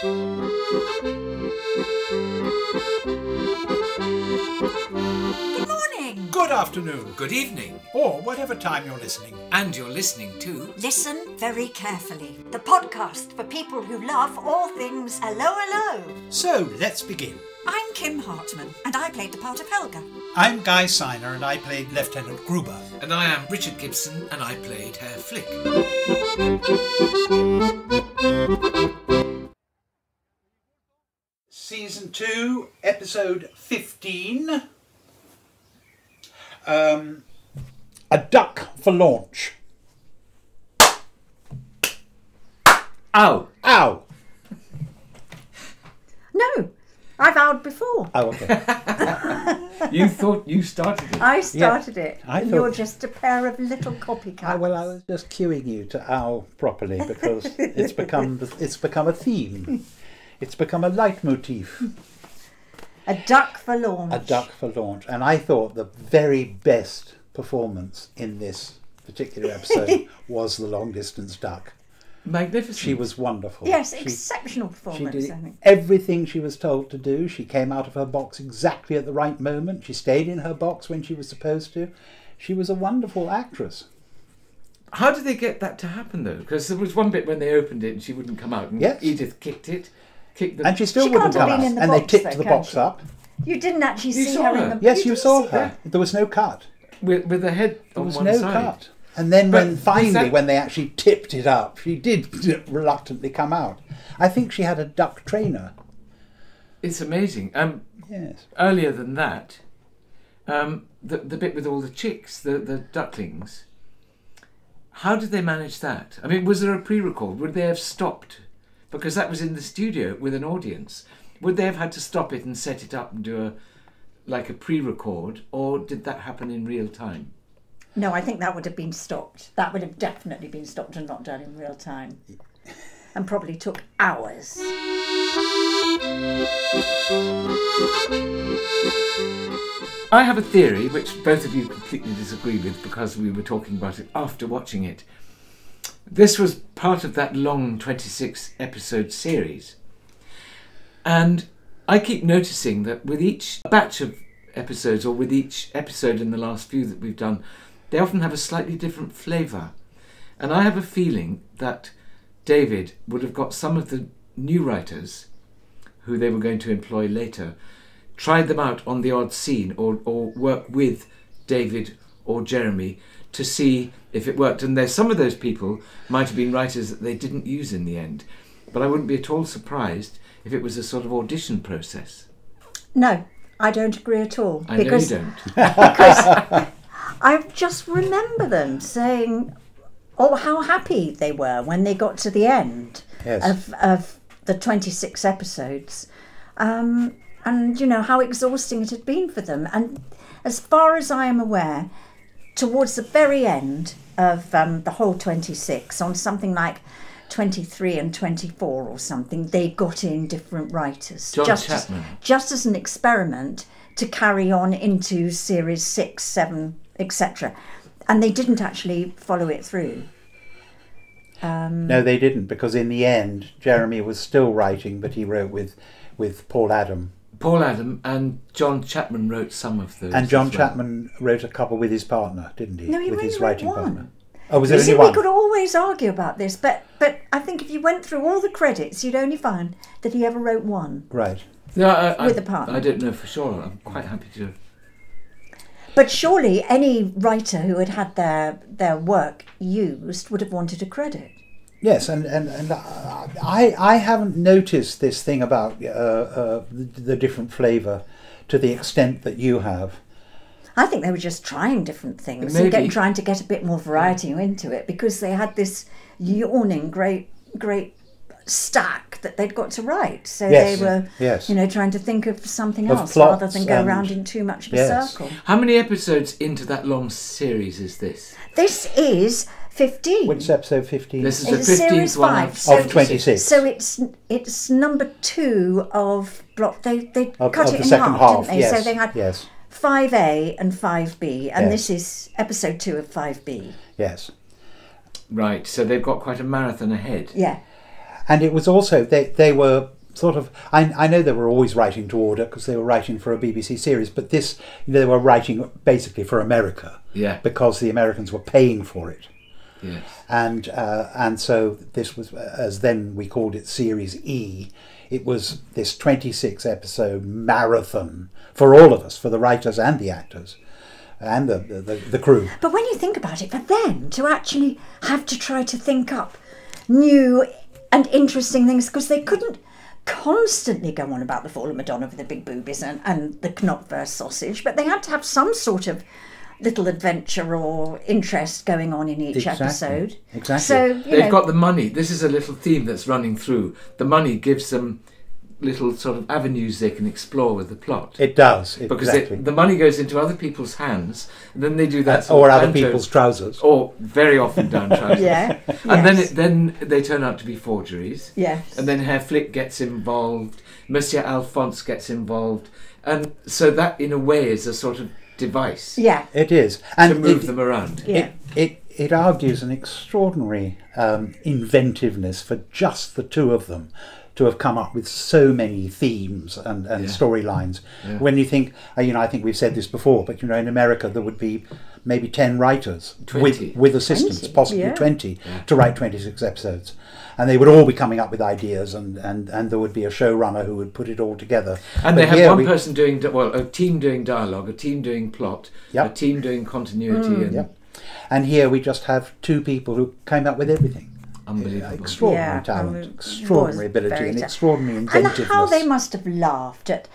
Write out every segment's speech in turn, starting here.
Good morning. Good afternoon. Good evening. Or whatever time you're listening. And you're listening to... Listen very carefully. The podcast for people who love all things Allo'Allo. So, let's begin. I'm Kim Hartman, and I played the part of Helga. I'm Guy Siner, and I played Lieutenant Gruber. And I am Richard Gibson, and I played Herr Flick. Season 2, Episode 15. A Duck for Launch. Ow! Ow! No, I vowed before. Oh, okay. You thought you started it. I started it. I and thought- you're just a pair of little copycats. Well, I was just cueing you to ow properly because it's become a theme. It's become a leitmotif. A duck for launch. A duck for launch. And I thought the very best performance in this particular episode was the long distance duck. Magnificent. She was wonderful. Yes, She exceptional performance, did I think. everything she was told to do. She came out of her box exactly at the right moment. She stayed in her box when she was supposed to. She was a wonderful actress. How did they get that to happen, though? Because there was one bit when they opened it and she wouldn't come out. And Yes. Edith kicked the... And she still She wouldn't can't have come been out. in the And they box, tipped though, the can box she? up. You didn't actually You see saw her her? in the... Yes, Did you saw see her. There was no cut. with the head There on was one no side. cut. And then But when finally, that- when they actually tipped it up, she did reluctantly come out. I think she had a duck trainer. It's amazing. Yes. Earlier than that, the bit with all the chicks, the ducklings, how did they manage that? I mean, was there a pre-record? Would they have stopped? Because that was in the studio with an audience. Would they have had to stop it and set it up and do a pre-record, or did that happen in real time? No, I think that would have been stopped. That would have definitely been stopped and not done in real time. And probably took hours. I have a theory, which both of you completely disagree with because we were talking about it after watching it. This was part of that long 26 episode series. And I keep noticing that with each batch of episodes, or with each episode in the last few that we've done, they often have a slightly different flavour. And I have a feeling that David would have got some of the new writers, who they were going to employ later, tried them out on the odd scene or work with David or Jeremy to see if it worked. And there's some of those people might have been writers that they didn't use in the end. But I wouldn't be at all surprised if it was a sort of audition process. No, I don't agree at all. I know you don't. Because I just remember them saying, oh, how happy they were when they got to the end of the 26 episodes. And, you know, how exhausting it had been for them. And as far as I am aware, towards the very end of the whole 26, on something like 23 and 24 or something, they got in different writers. John Chapman. Just as an experiment to carry on into series 6, 7, etc. And they didn't actually follow it through. No, they didn't, because in the end, Jeremy was still writing, but he wrote with Paul Adam. Paul Adam and John Chapman wrote some of those. And John as well. Chapman wrote a couple with his partner, didn't he? No, he with only his wrote writing one. partner. Oh, was You it see, only we one? could always argue about this, but I think if you went through all the credits, you'd only find that he ever wrote one. Right. No, with a partner. I don't know for sure. I'm quite happy to. But surely any writer who had had their work used would have wanted a credit. Yes, and I haven't noticed this thing about the different flavour to the extent that you have. I think they were just trying different things Maybe. and trying to get a bit more variety into it, because they had this yawning great stack that they'd got to write. So Yes, they were, yes. trying to think of something Of else plots rather than go and- round in too much of a Yes. circle. How many episodes into that long series is this? This is 15. Which is episode 15? This is It's the series 15th one 5, so- of 26. So it's number 2 of block. They Of cut the it in second half, half, didn't they? yes, So they had yes. 5A and 5B, and Yes. this is episode 2 of 5B. Yes. Right, so they've got quite a marathon ahead. Yeah. And it was also, they were sort of, I know they were always writing to order because they were writing for a BBC series, but this, they were writing basically for America. Yeah. Because the Americans were paying for it. Yes. And so this was, as then we called it Series E, it was this 26 episode marathon for all of us, for the writers and the actors and the crew. But when you think about it, for them to actually have to try to think up new and interesting things, because they couldn't constantly go on about the fall of Madonna with the big boobies and the knopwurst sausage, but they had to have some sort of little adventure or interest going on in each episode. Exactly. So they've got the money. This is a little theme that's running through. The money gives them little sort of avenues they can explore with the plot. It does, because exactly. the money goes into other people's hands, and then they do that. Or other people's trousers. Or very often down trousers. Yeah. And yes. then they turn out to be forgeries. Yes. And then Herr Flick gets involved. Monsieur Alphonse gets involved, and so that in a way is a sort of device. Yeah. It is. And to move them around. Yeah. It argues an extraordinary inventiveness for just the two of them to have come up with so many themes and storylines. Yeah. When you think, I think we've said this before, but in America there would be maybe 10 writers 20. with assistants, 20, possibly yeah. 20, to write 26 episodes. And they would all be coming up with ideas, and there would be a showrunner who would put it all together. And they have one person doing, a team doing dialogue, a team doing plot, Yep. a team doing continuity. And here we just have two people who came up with everything. Unbelievable. Extraordinary talent, extraordinary ability, and extraordinary inventiveness. And how they must have laughed at,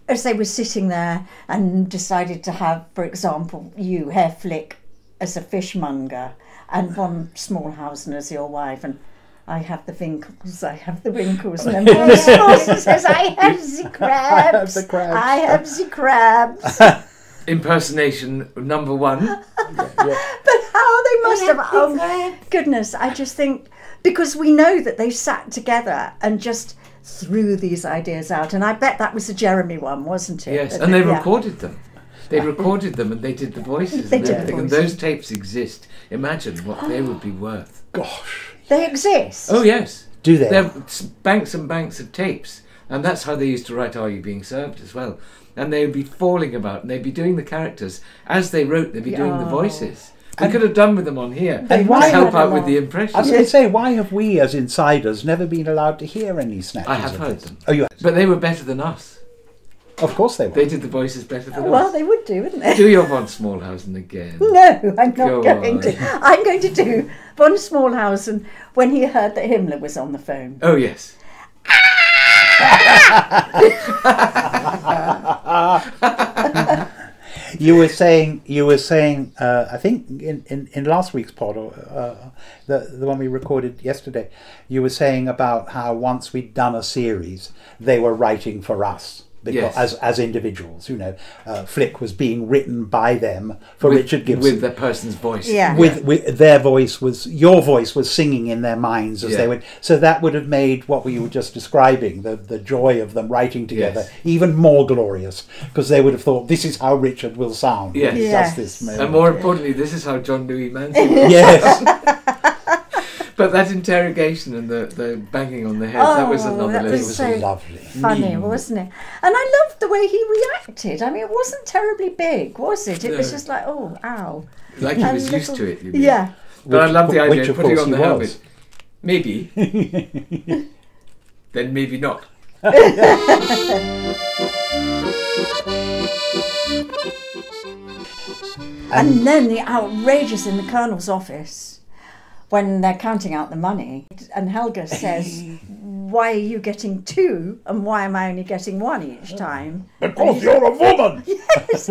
as they were sitting there and decided to have, for example, you, Herr Flick, as a fishmonger, and von Smallhausen as your wife, and I have the winkles, I have the winkles, and then von Smallhausen says, I have the crabs, I have the crabs. Impersonation number one. But how they must have, oh goodness, I just think, because we know that they sat together and just threw these ideas out, and I bet that was a Jeremy one, wasn't it? Yes, and they recorded them. They recorded them and they did the voices and everything, and those tapes exist. Imagine what they would be worth. Gosh. They exist? Oh yes. Do they? They're banks and banks of tapes, and that's how they used to write Are You Being Served as well. And they would be falling about, and they'd be doing the characters as they wrote. They'd be doing the voices. We could have done with them on here And to why help out with the impression. I was going to say, why have we as insiders never been allowed to hear any snatches? I have of heard this? them. Oh, you have? But they were better than us. Of course they were. They did the voices better than Well, us. they would do, wouldn't they? Do your von Smallhausen again. No, I'm not Go going on. to. I'm going to do von Smallhausen when he heard that Himmler was on the phone. Oh yes. You were saying. I think in last week's pod, or the one we recorded yesterday, you were saying about how once we'd done a series, they were writing for us. Because, Yes. as individuals, Flick was being written by them for Richard Gibson. With the person's voice. Yeah. With their voice your voice was singing in their minds as they went. So that would have made what we were just describing, the joy of them writing together, even more glorious, because they would have thought, this is how Richard will sound. Yes. when he does this moment. And more importantly, this is how John Louis Manson was. Yes. But that interrogation and the banging on the head, that was another that level. It was so lovely. funny, wasn't it? And I loved the way he reacted. I mean, it wasn't terribly big, was it? It was just like, oh, ow. Like he And was used little- to it. You mean. Yeah. But I love the idea which of of putting course on the he helmet. was. Maybe. Then maybe not. And then the outrageous in the Colonel's office when they're counting out the money, and Helga says, why are you getting two and why am I only getting one each time? Because you're a woman! Yes!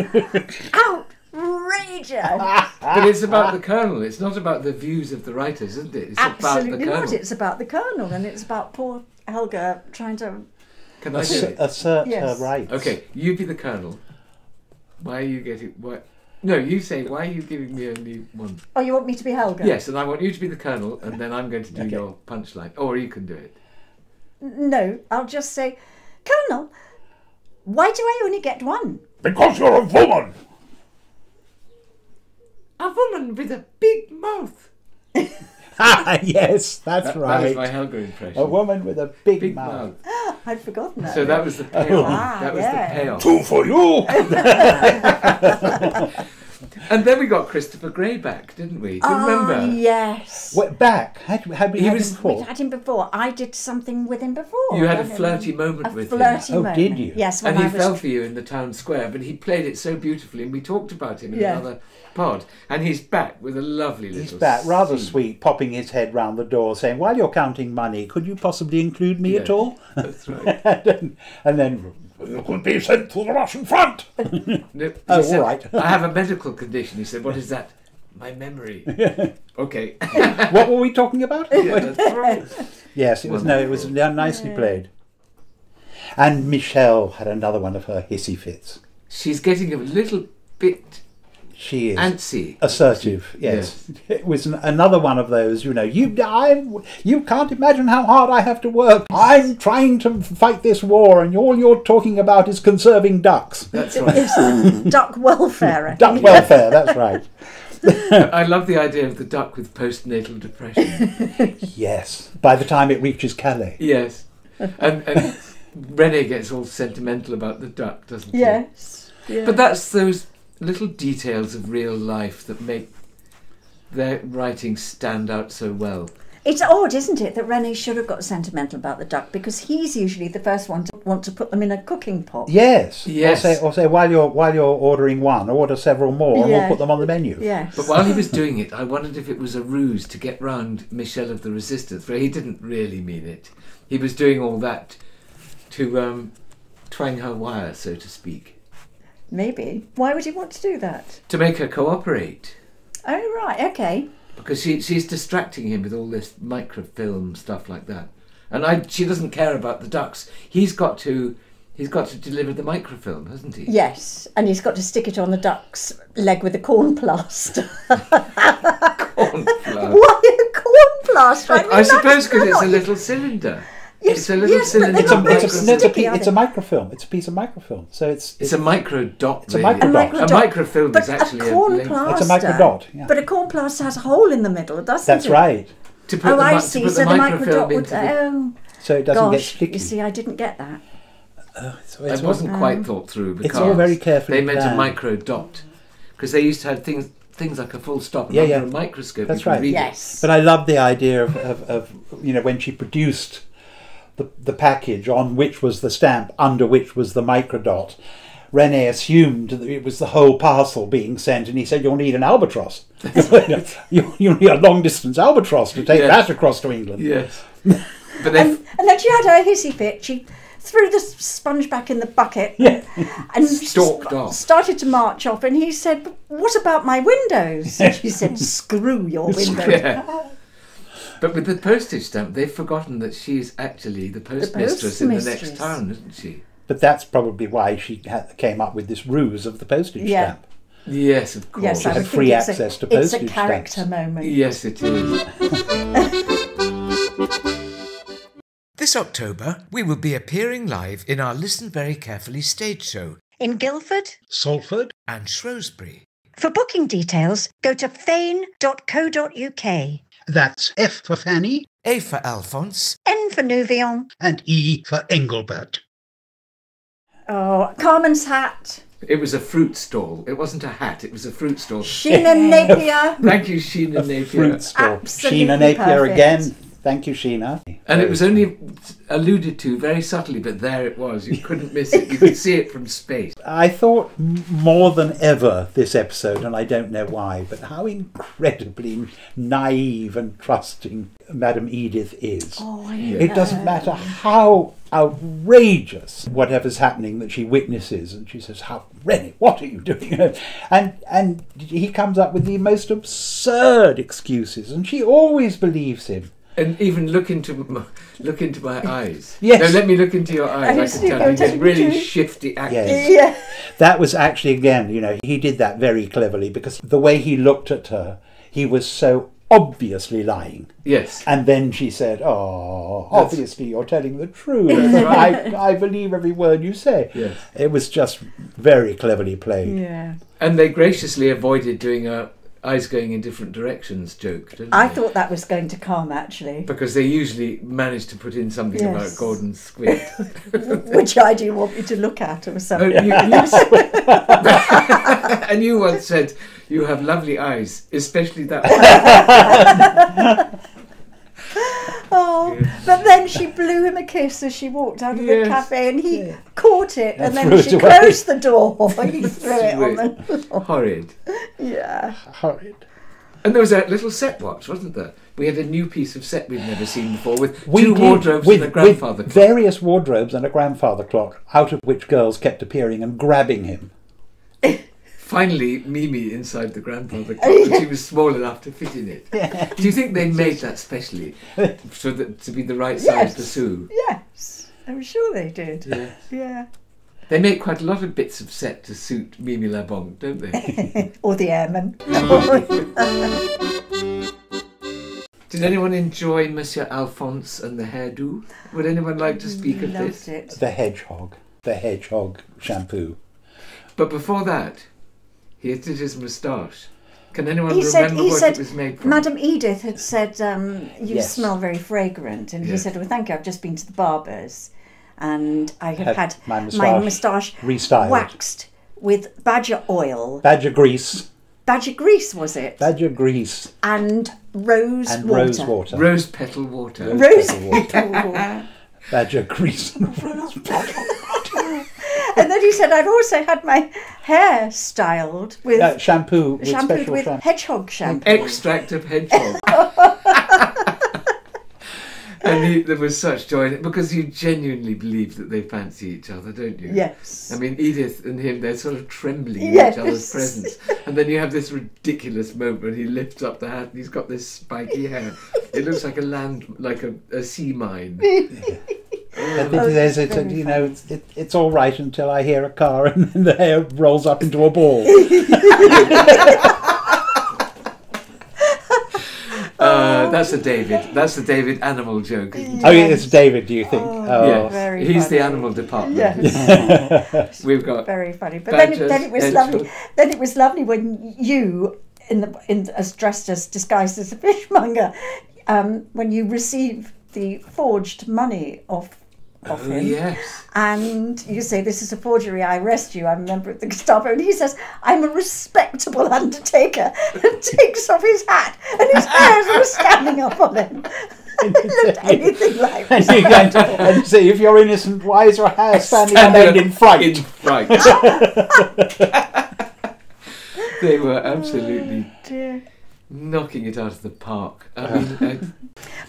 Outrageous! But it's about the Colonel. It's not about the views of the writers, isn't it? It's about the Absolutely Colonel. not. It's about the Colonel, and it's about poor Helga trying to... Can I do it? Assert Yes. her rights. Okay, you be the Colonel. Why are you getting... What? No, you say, why are you giving me only one? Oh, you want me to be Helga? Yes, and I want you to be the Colonel, and then I'm going to do your punchline. Or you can do it. No, I'll just say, Colonel, why do I only get one? Because you're a woman! A woman with a big mouth. Yes, that's right. That was my Helga impression. A woman with a big mouth. I'd forgotten that. So that was the payoff. That was the payoff. Two for you! And then we got Christopher Gray back, didn't we? Do you remember? Yes. What, back? Had we had him before? We had him before. I did something with him before. You had a flirty moment with him. Moment. Did you? Yes. And he fell for you in the town square, but he played it so beautifully, and we talked about him in another pod. And he's back with a lovely little... He's back, rather sweet, popping his head round the door, saying, "While you're counting money, could you possibly include me at all?" That's right. and then, "You could be sent to the Russian front." No, all right. "I have a medical condition." He said, "What is that?" "My memory." Okay. What were we talking about? Yeah, that's right. Yes, it was nicely played. And Michelle had another one of her hissy fits. She's getting a little bit She is antsy, assertive. Yes, it was another one of those. You can't imagine how hard I have to work. I'm trying to fight this war, and all you're talking about is conserving ducks. That's right. Duck welfare. Duck welfare. That's right. I love the idea of the duck with postnatal depression. Yes. By the time it reaches Calais. Yes, and René gets all sentimental about the duck, doesn't he? Yes. Yeah. But that's those little details of real life that make their writing stand out so well. It's odd, isn't it, that René should have got sentimental about the duck, because he's usually the first one to want to put them in a cooking pot. Yes. Yes. Or say while you're ordering one, order several more, and we'll put them on the menu. Yes. But while he was doing it, I wondered if it was a ruse to get round Michelle of the Resistance, for he didn't really mean it. He was doing all that to twang her wire, so to speak. Maybe. Why would he want to do that? To make her cooperate. Oh, right, okay. Because she's distracting him with all this microfilm stuff like that. And she doesn't care about the ducks. He's got to deliver the microfilm, hasn't he? Yes, and he's got to stick it on the duck's leg with a corn plaster. Corn plaster. Why a corn plaster? I suppose because it's a little cylinder. Yes, It's a little cylinder. It's a microfilm. It's a piece of microfilm. So it's a micro dot. It's a really. microdot. A microfilm is actually a corn link. plaster. It's a microdot. Yeah. But a corn plaster has a hole in the middle, doesn't That's it? right. To put I see. To put So the the microfilm microdot would. into the... So it doesn't get Gosh, sticky. you see, I didn't get that. It wasn't quite thought through because it's all very carefully they meant planned. a micro dot, because they used to have things like a full stop and under a microscope. That's you could right. read Yes. But I love the idea of when she produced the package on which was the stamp, under which was the microdot. René assumed that it was the whole parcel being sent, and he said, "You'll need an albatross. You'll need a long-distance albatross to take that across to England." Yes. But And then she had her hissy fit. She threw the sponge back in the bucket and Stalked off. started to march off. And he said, "But what about my windows?" And she said, "Screw your windows." Yeah. But with the postage stamp, they've forgotten that she's actually the postmistress in the next town, isn't she? But that's probably why she came up with this ruse of the postage stamp. Yes, of course. Yes, She I had would free think access to postage It's a character stamps. moment. Yes, it is. This October, we will be appearing live in our Listen Very Carefully stage show In Guildford? Salford? and Shrewsbury. For booking details, go to fane.co.uk. That's F for Fanny A for Alphonse, N for Nouvion. and E for Engelbert. Oh, Carmen's hat. It was a fruit stall. It wasn't a hat. It was a fruit stall. Sheena Napier. Thank you, Sheena Napier. Fruit store. Absolutely Sheena Napier perfect. again. Thank you, Sheena. And it was only alluded to very subtly, but there it was. You couldn't miss it. You could see it from space. I thought more than ever this episode, and I don't know why, but how incredibly naive and trusting Madam Edith is. Oh, I know. It doesn't matter how outrageous whatever's happening that she witnesses, and she says, René, what are you doing?" And he comes up with the most absurd excuses, and she always believes him. And even look into my eyes. Yes. No, let me look into your eyes. I can tell you, he's really shifty acting. Yes. Yeah. That was actually, again, he did that very cleverly, because the way he looked at her, he was so obviously lying. Yes. And then she said, "Oh, obviously you're telling the truth. That's right. I believe every word you say." Yes. It was just very cleverly played. Yeah. And they graciously avoided doing a eyes going in different directions joke, don't I they? thought that was going to come, actually. Because they usually manage to put in something about golden squid. Which eye do you want me to look at or something? And you once said, you have lovely eyes, especially that one. Oh, but then she blew him a kiss as she walked out of the cafe, and he caught it, and then she closed the door. He threw it on the floor. Horrid. Yeah. Horrid. And there was a little set watch, wasn't there? We had a new piece of set we'd never seen before, with two wardrobes and a grandfather clock. Various wardrobes and a grandfather clock, out of which girls kept appearing and grabbing him. Finally, Mimi inside the grandfather clock, and she was small enough to fit in it. Do you think they made that specially so that to be the right size to Sue? Yes, I'm sure they did. Yeah. They make quite a lot of bits of set to suit Mimi Labong, don't they? Or the airman. Did anyone enjoy Monsieur Alphonse and the hairdo? Would anyone like to speak of this? It. The hedgehog shampoo. But before that, he did his moustache. Can anyone remember what it was made from? Madam Edith had said, you smell very fragrant. And he said, well, thank you, I've just been to the barber's. And I have had my moustache restyled, waxed with badger oil. Badger grease. Badger grease, was it? Badger grease. And rose water. Rose petal water. Rose petal water. Badger grease and rose petal water. And then he said, I've also had my hair styled with shampoo with hedgehog shampoo. Extract of hedgehog. And there was such joy in it, because you genuinely believe that they fancy each other, don't you? Yes. I mean, Edith and him, they're sort of trembling in each other's presence. And then you have this ridiculous moment when he lifts up the hat and he's got this spiky hair. It looks like a sea mine. It's all right until I hear a car and then the hair rolls up into a ball. That's the David animal joke, isn't it? Oh, it's David, do you think? Yes. Very He's funny. the animal department. Yes. We've got very funny. But badgers, then it was lovely. Then it was lovely when you, disguised as a fishmonger, when you receive the forged money off him. Yes. And you say, this is a forgery, I arrest you, I'm a member of the Gestapo. And he says, I'm a respectable undertaker, and takes off his hat, and his hairs were standing up on him. It looked anything like And you're going to say, if you're innocent, why is your hair standing on end in fright? In fright. They were absolutely knocking it out of the park. I mean,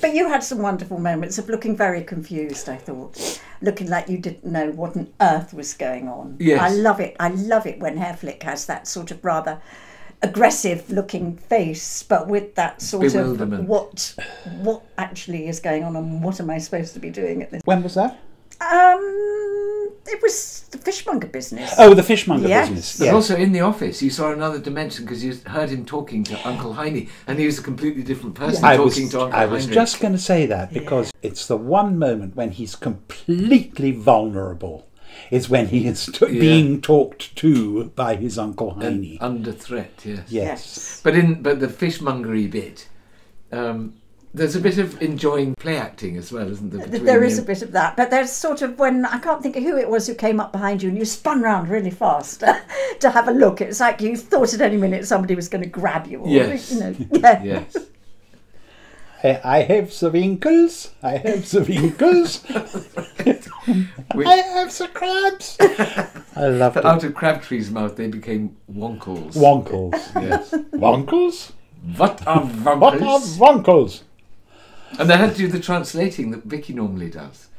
But you had some wonderful moments of looking very confused, I thought. Looking like you didn't know what on earth was going on. Yes. I love it when Hairflick has that sort of rather aggressive looking face, but with that sort of what actually is going on and what am I supposed to be doing at this? When was that? It was the fishmonger business. Oh, the fishmonger business. But also in the office, you saw another dimension, because you heard him talking to Uncle Heine, and he was a completely different person talking to Uncle Heine. I was just going to say that, because it's the one moment when he's completely vulnerable. Is when he is being talked to by his Uncle Heine. Under threat, yes. Yes. But the fishmongery bit, there's a bit of enjoying play acting as well, isn't there? There is a bit of that, but there's sort of when, I can't think of who it was who came up behind you and you spun round really fast to have a look. It's like you thought at any minute somebody was going to grab you. Or, yes. Yes. I have the winkles. I have the winkles. I have the crabs. I love it. Out of Crabtree's mouth, they became wonkles. Wonkles. Yes. Wonkles? What are wonkles? What are wonkles? And they had to do the translating that Vicky normally does.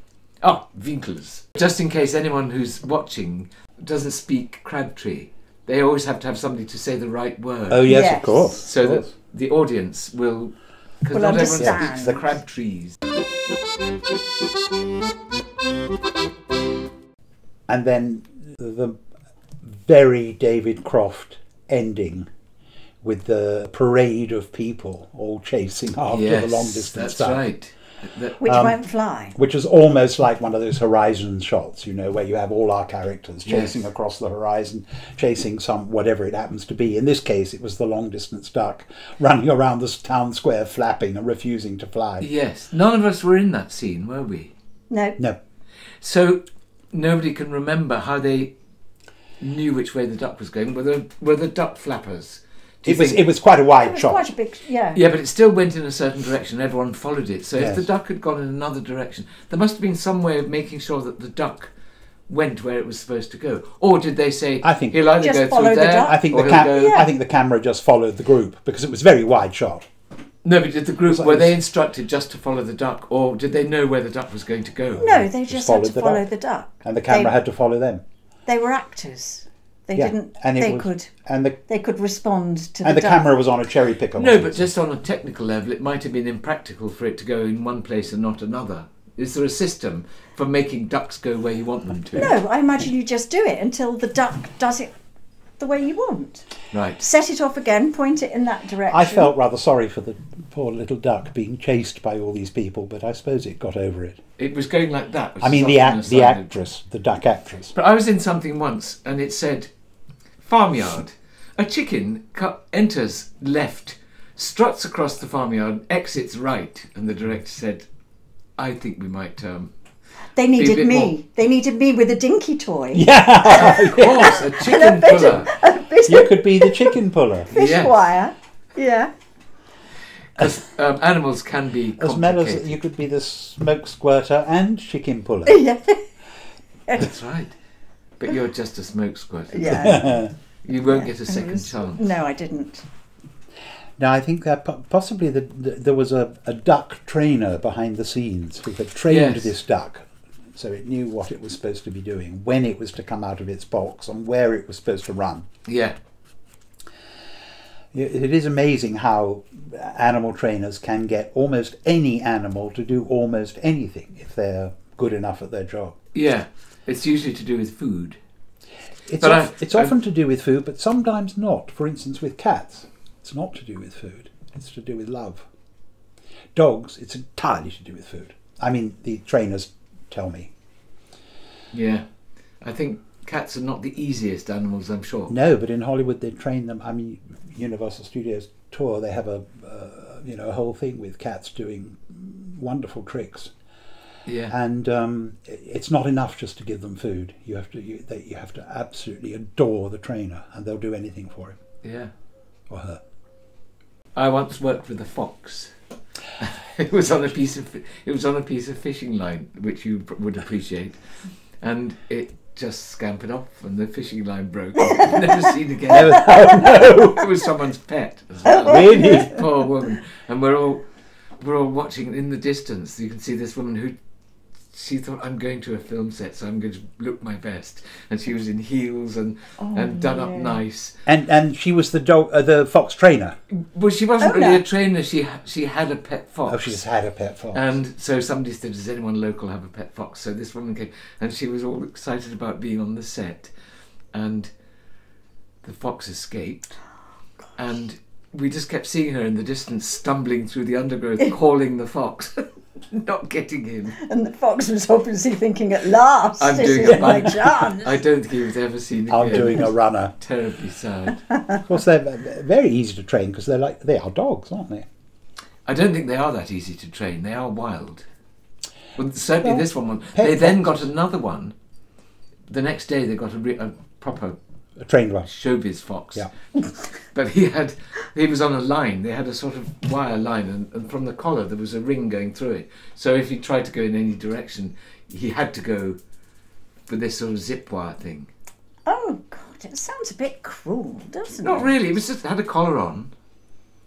Oh, winkles. Just in case anyone who's watching doesn't speak Crabtree, they always have to have somebody to say the right word. Oh, yes, of course. So that the audience will... Because not everyone speaks the Crabtrees. And then the very David Croft ending with the parade of people all chasing after the long distance that's duck. right. Which won't fly. Which is almost like one of those horizon shots, you know, where you have all our characters chasing across the horizon, chasing some whatever it happens to be. In this case, it was the long-distance duck running around the town square, flapping and refusing to fly. Yes. None of us were in that scene, were we? No. No. So nobody can remember how they knew which way the duck was going. Were the duck flappers? It was quite a wide shot. Quite a big, yeah. Yeah, but it still went in a certain direction. Everyone followed it. So if Yes. the duck had gone in another direction, there must have been some way of making sure that the duck went where it was supposed to go. Or did they say, I think he'll either just go follow through the there, duck? I think or the he'll go... I think the camera just followed the group because it was a very wide shot. No, but did the group, So were it they was- instructed just to follow the duck, or did they know where the duck was going to go? No, they just had to followed the follow duck. the duck. And the camera had to follow them. They were actors. They Yeah, didn't. and it They was- could. And the They could respond to the and the duck. camera was on a cherry picker. No, wasn't but it? just on a technical level, it might have been impractical for it to go in one place and not another. Is there a system for making ducks go where you want them to? No, I imagine you just do it until the duck does it the way you want. Right. Set it off again, point it in that direction. I felt rather sorry for the poor little duck being chased by all these people, but I suppose it got over it. It was going like that. which I is mean, often a the sign of- actress, the duck actress. But I was in something once and it said, farmyard. A chicken enters left, struts across the farmyard, exits right. And the director said, I think we might... They Be a needed bit me. more. They needed me with a dinky toy. Yeah, Of course, a chicken puller. A bit you of could be the chicken puller. fish Yes. wire. Yeah. Because animals can be As well complicated. as you could be the smoke squirter and chicken puller. Yeah. That's right. But you're just a smoke squirter. Yeah. You won't get a second chance. No, I didn't. Now, I think that possibly there was a duck trainer behind the scenes who had trained Yes. this duck, so it knew what it was supposed to be doing, when it was to come out of its box, and where it was supposed to run. Yeah. It is amazing how animal trainers can get almost any animal to do almost anything if they're good enough at their job. Yeah. It's usually to do with food. It's, But it's often to do with food, but sometimes not. For instance, with cats, it's not to do with food. It's to do with love. Dogs, it's entirely to do with food. I mean, the trainers tell me. Yeah. I think cats are not the easiest animals, I'm sure. No, but in Hollywood they train them. I mean, Universal Studios tour, they have a whole thing with cats doing wonderful tricks. Yeah. And it's not enough just to give them food. You have to absolutely adore the trainer, and they'll do anything for him Yeah. or her. I once worked with a fox. It was on a piece of fishing line, which you would appreciate, and it just scampered off, and the fishing line broke. Never seen again. Oh no! It was someone's pet as well. Really? This poor woman, and we're all watching in the distance. You can see this woman who. She thought, I'm going to a film set, so I'm going to look my best. And she was in heels and done up nice. And she was the fox trainer. Well, she wasn't really a trainer. She had a pet fox. Oh, she just had a pet fox. And so somebody said, does anyone local have a pet fox? So this woman came, and she was all excited about being on the set. And the fox escaped. And we just kept seeing her in the distance, stumbling through the undergrowth, calling the fox. Not getting him. And the fox was obviously thinking, at last, I'm this doing is a my bunch. chance. I don't think he was ever seen again. I'm doing a runner. Terribly sad. Of course, they're very easy to train because they are dogs, aren't they? I don't think they are that easy to train. They are wild. Well, certainly Well, this one. pet They then fox. got another one. The next day they got a proper A trained one. showbiz fox. Yeah. But he was on a line. They had a sort of wire line, and from the collar there was a ring going through it. So if he tried to go in any direction, he had to go for this sort of zip wire thing. Oh, God, it sounds a bit cruel, doesn't Not it? really. It was just had a collar on,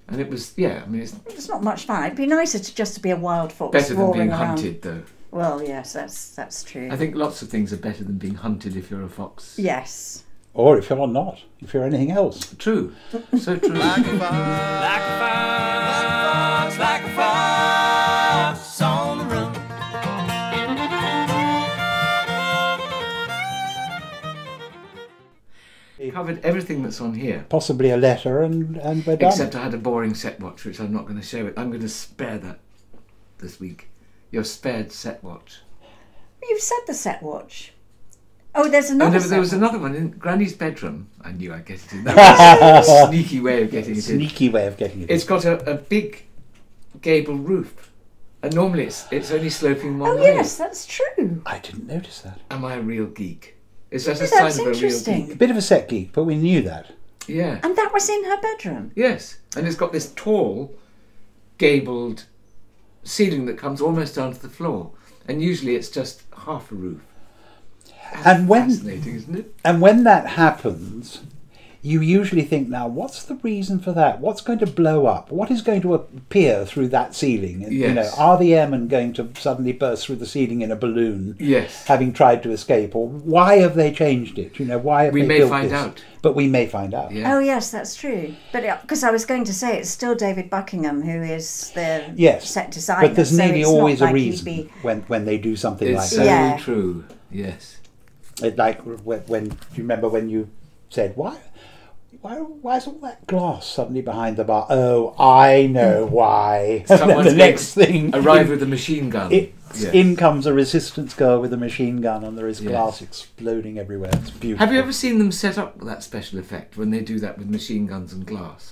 and it was I mean, it's It's not much fun. It'd be nicer to be a wild fox better than roaring being around. hunted, though. Well, yes, that's true. I think lots of things are better than being hunted if you're a fox. Yes. Or if you're not, if you're anything else. True. So true. Like a fox on the run. Covered everything that's on here. Possibly a letter and we're done. Except I had a boring set watch, which I'm not going to show it. I'm going to spare that this week. your spared set watch. You've said the set watch. Oh, there's another. There was another one in Granny's bedroom. I knew I'd get it in. That was a sneaky way of getting it in. Sneaky way of getting it in. It's got a big gable roof, and normally it's only sloping one way. Oh yes, that's true. I didn't notice that. Am I a real geek? Is that a That's sign of a real interesting. geek? A bit of a set geek, but we knew that. Yeah. And that was in her bedroom. Yes, and it's got this tall, gabled ceiling that comes almost down to the floor, and usually it's just half a roof. And Fascinating, isn't it? And when that happens, you usually think, now, what's the reason for that? What's going to blow up? What is going to appear through that ceiling? Yes. You know, are the airmen going to suddenly burst through the ceiling in a balloon? Yes. Having tried to escape, or why have they changed it? You know, why have We they may built find this? out. But we may find out. Yeah. Oh yes, that's true. But because I was going to say it's still David Buckingham who is the Yes, set designer. but there's so nearly it's not always like a he'd reason be- when they do something It's like so that. Yeah. true. Yes. It, like when do you remember when you said why is all that glass suddenly behind the bar? Oh, I know why. And then Someone's the next thing arrive with a machine gun. in comes a resistance girl with a machine gun, and there is Yes. glass exploding everywhere. It's beautiful. Have you ever seen them set up that special effect when they do that with machine guns and glass?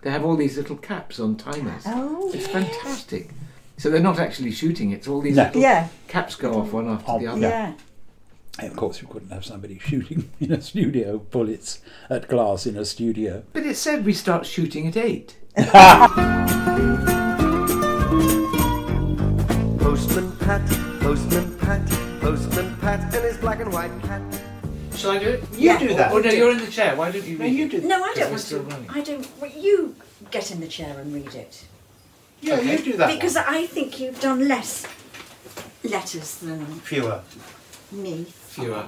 They have all these little caps on timers. Oh, It's fantastic. So they're not actually shooting, it's all these No. little Yeah. caps go off one after the other. yeah. And of course, you couldn't have somebody shooting in a studio, bullets at glass in a studio. But it said we start shooting at 8. Postman Pat, Postman Pat, Postman Pat, and his black and white cat. Shall I do it? You do that. Oh no, you're in the chair. Why don't you read you it? do. No, I Because don't we're want still to. running. I don't. Well, you get in the chair and read it Yeah, Okay. you do that. because I think you've done less letters than Fewer. me. Fewer.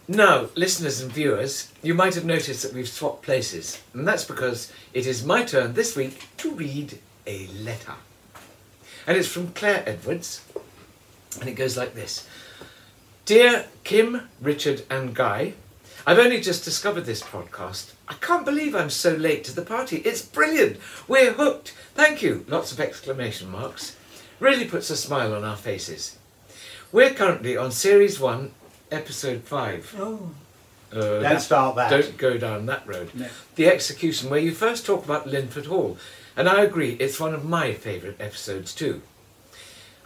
Now, listeners and viewers, you might have noticed that we've swapped places, and that's because it is my turn this week to read a letter. And it's from Claire Edwards, and it goes like this. Dear Kim, Richard and Guy, I've only just discovered this podcast. I can't believe I'm so late to the party. It's brilliant. We're hooked. Thank you. Lots of exclamation marks. Really puts a smile on our faces. We're currently on Series 1, Episode 5. Oh. Don't start that. Don't go down that road. No. The Execution, where you first talk about Linford Hall. And I agree, it's one of my favourite episodes too.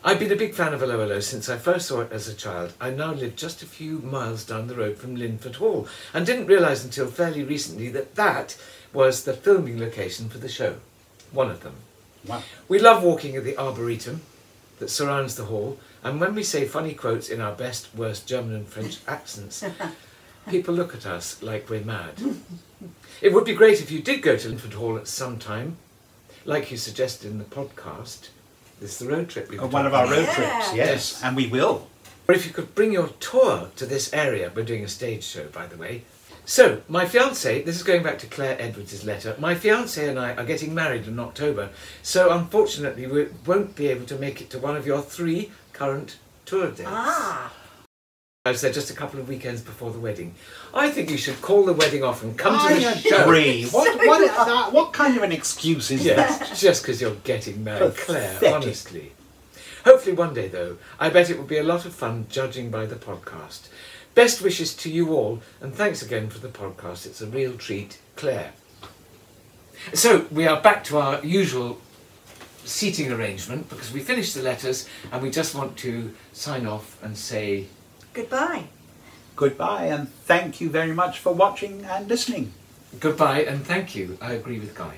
I've been a big fan of Allo'Allo since I first saw it as a child. I now live just a few miles down the road from Linford Hall and didn't realise until fairly recently that that was the filming location for the show. One of them. Wow. We love walking at the arboretum that surrounds the hall, and when we say funny quotes in our best, worst German and French accents, people look at us like we're mad. It would be great if you did go to Linford Hall at some time, like you suggested in the podcast. This is the road trip we were One of talking our road about. trips, yes, and we will. Or if you could bring your tour to this area. We're doing a stage show, by the way. So, my fiancé, this is going back to Claire Edwards' letter, my fiancé and I are getting married in October, so unfortunately we won't be able to make it to one of your 3 current tour dates. As they're just a couple of weekends before the wedding. I think you should call the wedding off and come to the show. agree. What kind of an excuse is that? Yes, just because you're getting married, Claire, Pathetic. honestly. Hopefully one day, though, I bet it will be a lot of fun judging by the podcast. Best wishes to you all, and thanks again for the podcast. It's a real treat, Claire. So, we are back to our usual seating arrangement, because we finished the letters, and we just want to sign off and say... Goodbye. Goodbye, and thank you very much for watching and listening. Goodbye, and thank you. I agree with Guy.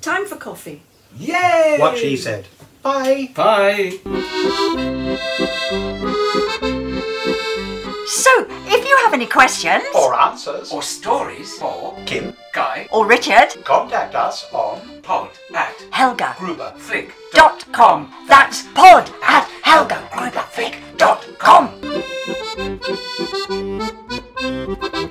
Time for coffee. Yay! What she said. Bye. Bye! So, if you have any questions, For answers, Or stories for Kim, Guy or Richard, contact us on Helga. pod@Gruber.flick.com. That's pod@helgagruberflick.com.